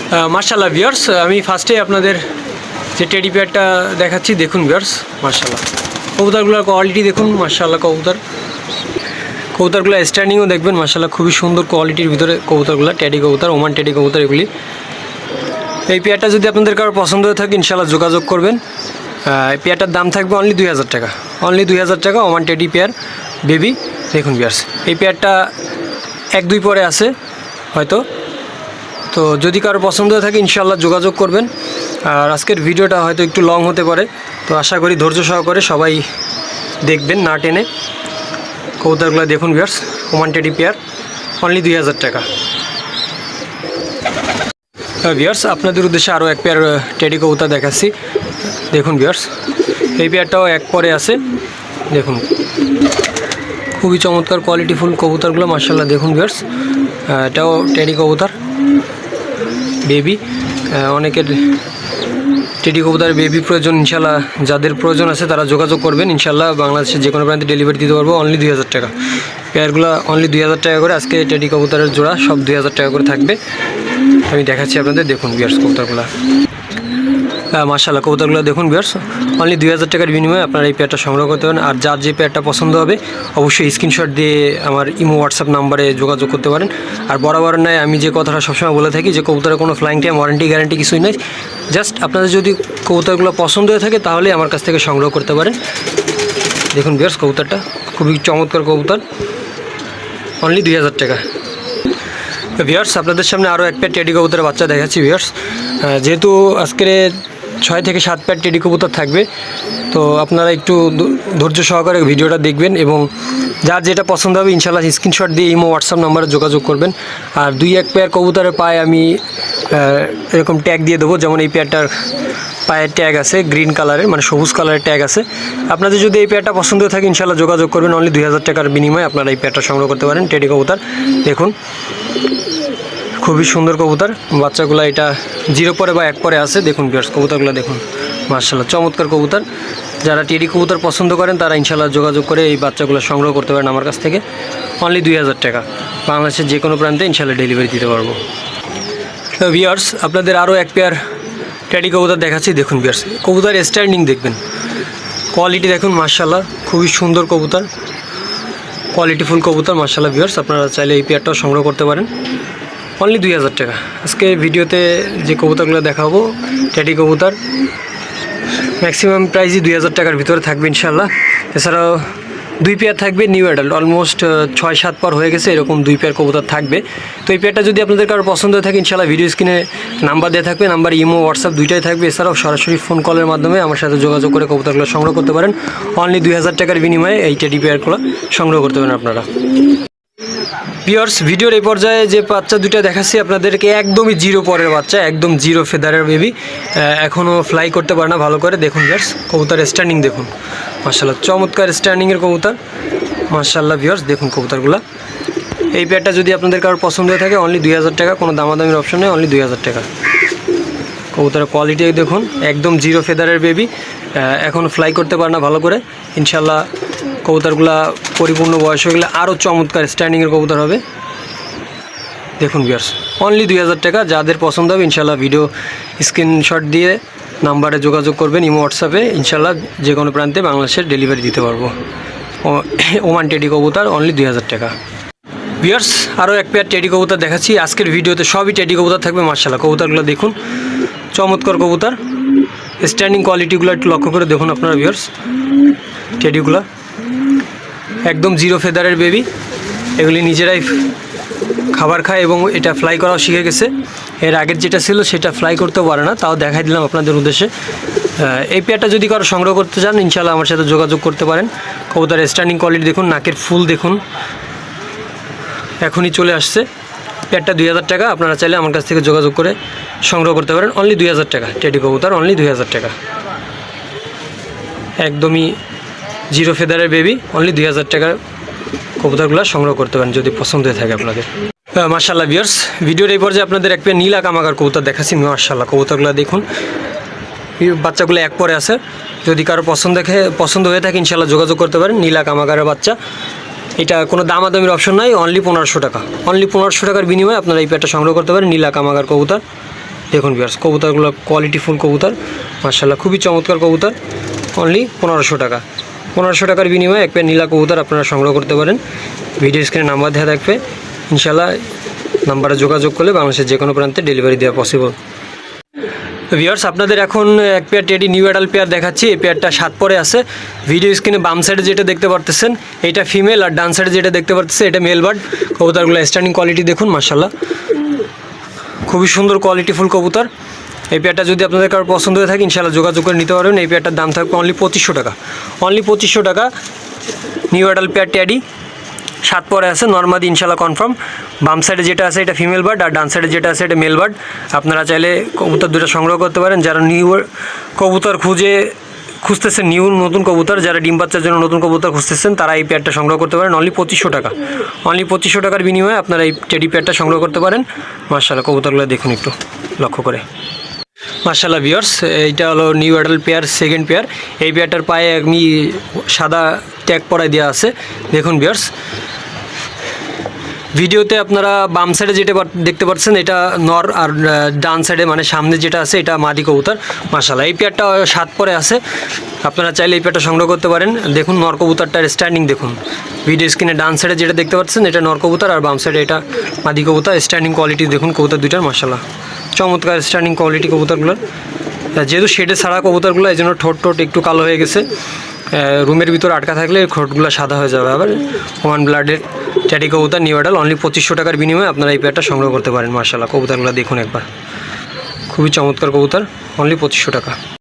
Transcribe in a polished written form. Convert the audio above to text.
মাশাআল্লাহ ভিউয়ার্স, আমি ফার্স্টে আপনাদের যে টেডি পেয়ারটা দেখাচ্ছি, দেখুন ভিউয়ার্স মাশাআল্লাহ কবুতরগুলোর কোয়ালিটি দেখুন মাশাআল্লাহ। কবুতরগুলো স্ট্যান্ডিংও দেখবেন মাশাআল্লাহ, খুবই সুন্দর কোয়ালিটির ভিতরে কবুতরগুলো, টেডি কবুতর, ওমান টেডি কবুতর এগুলি। এই পেয়ারটা যদি আপনাদের কারো পছন্দ হয়ে থাকে ইনশাআল্লাহ যোগাযোগ করবেন। এই পেয়ারটার দাম থাকবে অনলি 2000 টাকা, অনলি 2000 টাকা, ওমান টেডি পেয়ার বেবি। দেখুন ভিউয়ার্স, এই পেয়ারটা 1-2 পরে আছে হয়তো, তো যদি কারো পছন্দ হয়ে থাকে ইনশাআল্লাহ যোগাযোগ করবেন। আর আজকের ভিডিওটা হয়তো একটু লং হতে পারে, তো আশা করি ধৈর্য সহকারে সবাই দেখবেন, না টেনে। কবুতরগুলো দেখুন viewers, Oman teddy pair only 2000 টাকা। ভিউয়ার্স, আপনাদের উদ্দেশ্যে আরও এক পেয়ার টেডি কবুতর দেখাচ্ছি, দেখুন ভিউয়ার্স। এই পেয়ারটাও 1 পরে আছে, দেখুন খুবই চমৎকার কোয়ালিটিফুল কবুতরগুলো মাশাআল্লাহ। দেখুন ভিউয়ার্স, এটাও টেডি কবুতর বেবি। অনেকের টেডি কবুতর বেবি প্রয়োজন, ইনশাআল্লাহ যাদের প্রয়োজন আছে তারা যোগাযোগ করবেন। ইনশাআল্লাহ বাংলাদেশের যে কোনো প্রান্তে ডেলিভারি দিতে পারবো অনলি 2000 টাকা। পেয়ারগুলো অনলি 2000 টাকা করে, আজকে টেডি কবুতরের জোড়া সব 2000 টাকা করে থাকবে। আমি দেখাচ্ছি আপনাদের, দেখুন ভিউয়ার্স কবুতরগুলো মাশাআল্লাহ। কবুতরগুলো দেখুন ভিউয়ার্স, অনলি 2000 টাকার বিনিময়ে আপনারা এই পেয়ারটা সংগ্রহ করতে পারেন। আর যার যে পেয়ারটা পছন্দ হবে অবশ্যই স্ক্রিনশট দিয়ে আমার ইমো হোয়াটসঅ্যাপ নাম্বারে যোগাযোগ করতে পারেন। আর বরাবর নয়, আমি যে কথাটা সবসময় বলে থাকি যে কবুতরের কোনো ফ্লাইং টাইম ওয়ারেন্টি গ্যারান্টি কিছুই নয়। জাস্ট আপনাদের যদি কবুতরগুলো পছন্দ হয়ে থাকে তাহলে আমার কাছ থেকে সংগ্রহ করতে পারেন। দেখুন ভিউয়ার্স, কবুতরটা খুবই চমৎকার কবুতর, অনলি 2000 টাকা। ভিউয়ার্স, আপনাদের সামনে আরও এক পেয়ার টেডি কবুতরের বাচ্চা দেখাচ্ছি ভিউয়ার্স। যেহেতু আজকের 6 থেকে 7 পেয়ার টেডি কবুতর থাকবে, তো আপনারা একটু ধৈর্য সহকারে ভিডিওটা দেখবেন এবং যার যেটা পছন্দ হবে ইনশাআল্লাহ স্ক্রিনশট দিয়ে ইমো হোয়াটসঅ্যাপ নাম্বারে যোগাযোগ করবেন। আর 2-1 পেয়ার কবুতরের পায়ে আমি এরকম ট্যাগ দিয়ে দেবো, যেমন এই পেয়ারটার পায়ের ট্যাগ আছে গ্রিন কালারের, মানে সবুজ কালারের ট্যাগ আছে। আপনাদের যদি এই পেয়ারটা পছন্দ হয়ে থাকে ইনশাআল্লাহ যোগাযোগ করবেন। অনলি 2000 টাকার বিনিময়ে আপনারা এই পেয়ারটা সংগ্রহ করতে পারেন টেডি কবুতর। দেখুন খুবই সুন্দর কবুতর, বাচ্চাগুলো এটা 0 পরে বা 1 পরে আছে। দেখুন ভিউয়ার্স, কবুতরগুলো দেখুন মাশাআল্লাহ, চমৎকার কবুতর। যারা টেডি কবুতর পছন্দ করেন তারা ইনশাআল্লাহ যোগাযোগ করে এই বাচ্চাগুলো সংগ্রহ করতে পারেন আমার কাছ থেকে। অনলি 2000 টাকা, বাংলাদেশের যে কোনো প্রান্তে ইনশাআল্লাহ ডেলিভারি দিতে পারবো। তো ভিউয়ার্স, আপনাদের আরও এক পেয়ার টেডি কবুতর দেখাচ্ছি, দেখুন ভিউয়ার্স। কবুতর স্ট্যান্ডিং দেখবেন, কোয়ালিটি দেখুন মাশাআল্লাহ, খুবই সুন্দর কবুতর, কোয়ালিটিফুল কবুতর মাশাআল্লাহ। ভিউয়ার্স, আপনারা চাইলে এই পেয়ারটাও সংগ্রহ করতে পারেন অনলি 2000 টাকা। আজকে ভিডিওতে যে কবুতরগুলো দেখাবো টেডি কবুতর, ম্যাক্সিমাম প্রাইসই 2000 টাকার ভিতরে থাকবে ইনশাআল্লাহ। এছাড়াও 2 পেয়ার থাকবে নিউ অ্যাডাল্ট, অলমোস্ট 6-7 পর হয়ে গেছে, এরকম 2 পেয়ার কবুতর থাকবে। তো এই পেয়ারটা যদি আপনাদের কারো পছন্দ হয়ে থাকে ইনশাআল্লাহ ভিডিও স্ক্রিনে নাম্বার দেওয়া থাকবে, নাম্বার ইমো হোয়াটসঅ্যাপ দুইটাই থাকবে। এছাড়াও সরাসরি ফোন কলের মাধ্যমে আমার সাথে যোগাযোগ করে কবুতরগুলো সংগ্রহ করতে পারেন। অনলি 2000 টাকার বিনিময়ে এই টেডি পেয়ারগুলো সংগ্রহ করতে পারেন আপনারা। ভিউয়ার্স, ভিডিওর এই পর্যায়ে যে বাচ্চা দুইটা দেখাচ্ছি আপনাদেরকে একদমই 0 পরের বাচ্চা, একদম 0 ফেদারের বেবি, এখনও ফ্লাই করতে পারে না ভালো করে। দেখুন ভিউয়ার্স, কবুতর স্ট্যান্ডিং দেখুন মাশাআল্লাহ, চমৎকার স্ট্যান্ডিংয়ের কবুতর মাশাআল্লাহ। ভিউয়ার্স দেখুন কবুতরগুলো, এই পেয়ারটা যদি আপনাদের কারোর পছন্দ হয়ে থাকে অনলি 2000 টাকা, কোনো দামাদামির অপশন নেই, অনলি 2000 টাকা। কবুতরের কোয়ালিটি দেখুন, একদম 0 ফেদারের বেবি, এখন ফ্লাই করতে পারে না ভালো করে। ইনশাআল্লাহ কবুতরগুলা পরিপূর্ণ বয়স হয়ে গেলে আরও চমৎকার স্ট্যান্ডিংয়ের কবুতর হবে। দেখুন ভিউয়ার্স, অনলি 2000 টাকা। যাদের পছন্দ হবে ইনশাআল্লাহ ভিডিও স্ক্রিনশট দিয়ে নাম্বারে যোগাযোগ করবেন ইমো হোয়াটসঅ্যাপে, ইনশাআল্লাহ যে কোনো প্রান্তে বাংলাদেশের ডেলিভারি দিতে পারবো। ওমান টেডি কবুতর অনলি 2000 টাকা। ভিউয়ার্স, আরও এক পেয়ার টেডি কবুতর দেখাচ্ছি আজকের ভিডিওতে, সবই টেডি কবুতর থাকবে মাশাআল্লাহ। কবুতরগুলো দেখুন, চমৎকার কবুতর, স্ট্যান্ডিং কোয়ালিটিগুলো একটু লক্ষ্য করে দেখুন আপনারা ভিউয়ার্স। টেডিগুলো একদম 0 ফেদারের বেবি, এগুলি নিজেরাই খাবার খায় এবং এটা ফ্লাই করাও শিখে গেছে। এর আগের যেটা ছিল সেটা ফ্লাই করতেও পারে না, তাও দেখাই দিলাম আপনাদের উদ্দেশ্যে। এই পেয়ারটা যদি কারো সংগ্রহ করতে চান ইনশাআল্লাহ আমার সাথে যোগাযোগ করতে পারেন। কবুতরের স্ট্যান্ডিং কোয়ালিটি দেখুন, নাকের ফুল দেখুন, এখনই চলে আসছে। পেয়ারটা 2000 টাকা, আপনারা চাইলে আমার কাছ থেকে যোগাযোগ করে সংগ্রহ করতে পারেন অনলি 2000 টাকা। টেডি কবুতর অনলি 2000 টাকা, একদমই 0 ফেদারের বেবি, অনলি 2000 টাকার কবুতরগুলো সংগ্রহ করতে পারেন যদি পছন্দ হয়ে থাকে আপনাদের। মাশাআল্লাহ ভিউয়ার্স, ভিডিওর এই পর্যায়ে আপনাদের এক পেয়ার নীলা কামাগার কবুতর দেখাচ্ছি মাশাআল্লাহ। কবুতরগুলো দেখুন, বাচ্চাগুলো 1 পরে আছে। যদি কারো পছন্দ হয়ে থাকে ইনশাআল্লাহ যোগাযোগ করতে পারেন। নীলা কামাগারের বাচ্চা, এটা কোনো দামাদামির অপশন নাই, অনলি 1500 টাকা। অনলি 1500 টাকার বিনিময়ে আপনারা এই পেয়ারটা সংগ্রহ করতে পারেন, নীলা কামাগার কবুতর। দেখুন ভিউয়ার্স, কবুতরগুলো কোয়ালিটিফুল কবুতর, মাশাআল্লাহ খুবই চমৎকার কবুতর। অনলি 1500 টাকা। 1500 টাকার বিনিময়ে এক পেয়ার নীলা কবুতর আপনারা সংগ্রহ করতে পারেন। ভিডিও স্ক্রিনে নাম্বার দেওয়া থাকবে, ইনশাআল্লাহ নাম্বারে যোগাযোগ করলে বাংলাদেশের যে কোনো প্রান্তে ডেলিভারি দেওয়া পসিবল। ভিউয়ার্স, আপনাদের এখন এক pair teddy new adult pair দেখাচ্ছি। এই পেয়ারটা 7 পরে আছে। ভিডিও স্ক্রিনে বাম সাইডে যেটা দেখতে পারতেছেন এটা ফিমেল, আর ডান সাইডে যেটা দেখতে পারতেছেন এটা মেল বার্ড। কবুতরগুলো স্ট্যান্ডিং কোয়ালিটি দেখুন, মাশাআল্লাহ খুবই সুন্দর কোয়ালিটিফুল কবুতর। এই পেয়ারটা যদি আপনাদের কারো পছন্দ হয়ে থাকে ইনশাআল্লাহ যোগাযোগ করে নিতে পারবেন। এই পেয়ারটার দাম থাকবে অনলি 2500 টাকা। অনলি 2500 টাকা নিউ অ্যাডাল্ট পেয়ার টেডি, 7 পরে আছে, নর্মাদি ইনশাআল্লাহ কনফার্ম। বাম সাইডে যেটা আছে এটা ফিমেল বার্ড, আর ডান সাইডে যেটা আছে এটা মেল বার্ড। আপনারা চাইলে কবুতর দুটো সংগ্রহ করতে পারেন। যারা নিউ কবুতর খুঁজতেছেন, নতুন কবুতর, যারা ডিম বাচ্চার জন্য নতুন কবুতর খুঁজতেছেন তারা এই পেয়ারটা সংগ্রহ করতে পারেন। অনলি 2500 টাকা। অনলি 2500 টাকার বিনিময়ে আপনারা এই টেডি পেয়ারটা সংগ্রহ করতে পারেন। মাশাআল্লাহ কবুতরগুলো দেখুন একটু লক্ষ্য করে। মাশাআল্লাহ ভিউয়ার্স, এইটা হলো new adult pair, second pair. এই পেয়ারটার পায়ে এমনি সাদা ট্যাগ পরায় দেওয়া আছে। দেখুন ভিউয়ার্স, ভিডিওতে আপনারা বাম সাইডে যেটা দেখতে পাচ্ছেন এটা নর, আর ডান সাইডে মানে সামনে যেটা আছে এটা মাদি কবুতর। মাশাআল্লাহ এই পেয়ারটা 7 পরে আছে। আপনারা চাইলে এই পেয়ারটা সংগ্রহ করতে পারেন। দেখুন নর কবুতরটার স্ট্যান্ডিং দেখুন। ভিডিও স্ক্রিনে ডান সাইডে যেটা দেখতে পাচ্ছেন এটা নর কবুতর, আর বাম সাইডে এটা মাদি কবুতর। স্ট্যান্ডিং কোয়ালিটি দেখুন কবুতর দুইটার, মাশাআল্লাহ চমৎকার স্ট্যান্ডিং কোয়ালিটি কবুতরগুলোর। যেহেতু শেডে ছাড়া কবুতরগুলো এই জন্য ঠোঁট একটু কালো হয়ে গেছে। রুমের ভিতর আটকা থাকলে ঠোঁটগুলো সাদা হয়ে যাবে। আবার ওয়ান ব্লাডের টেডি কবুতর নিউ অ্যাডাল্ট, অনলি 2500 টাকার বিনিময়ে আপনারা এই পেয়ারটা সংগ্রহ করতে পারেন। মাশাআল্লাহ কবুতরগুলো দেখুন একবার, খুবই চমৎকার কবুতর, অনলি 2500 টাকা।